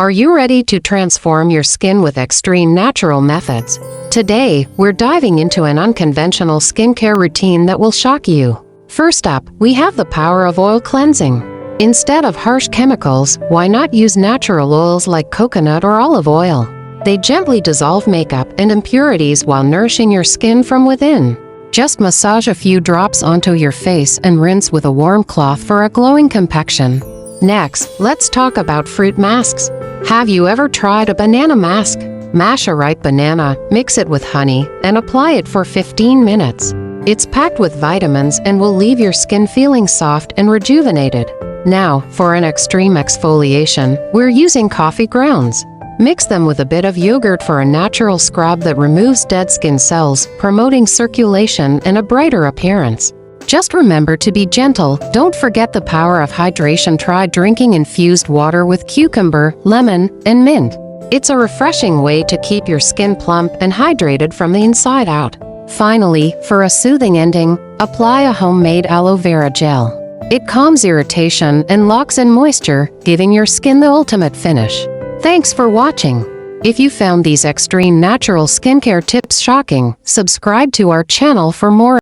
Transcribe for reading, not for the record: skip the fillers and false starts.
Are you ready to transform your skin with extreme natural methods? Today, we're diving into an unconventional skincare routine that will shock you. First up, we have the power of oil cleansing. Instead of harsh chemicals, why not use natural oils like coconut or olive oil? They gently dissolve makeup and impurities while nourishing your skin from within. Just massage a few drops onto your face and rinse with a warm cloth for a glowing complexion. Next, let's talk about fruit masks. Have you ever tried a banana mask? Mash a ripe banana, mix it with honey, and apply it for 15 minutes. It's packed with vitamins and will leave your skin feeling soft and rejuvenated. Now, for an extreme exfoliation, we're using coffee grounds. Mix them with a bit of yogurt for a natural scrub that removes dead skin cells, promoting circulation and a brighter appearance. Just remember to be gentle. Don't forget the power of hydration. Try drinking infused water with cucumber, lemon, and mint. It's a refreshing way to keep your skin plump and hydrated from the inside out. Finally, for a soothing ending, apply a homemade aloe vera gel. It calms irritation and locks in moisture, giving your skin the ultimate finish. Thanks for watching. If you found these extreme natural skincare tips shocking, subscribe to our channel for more.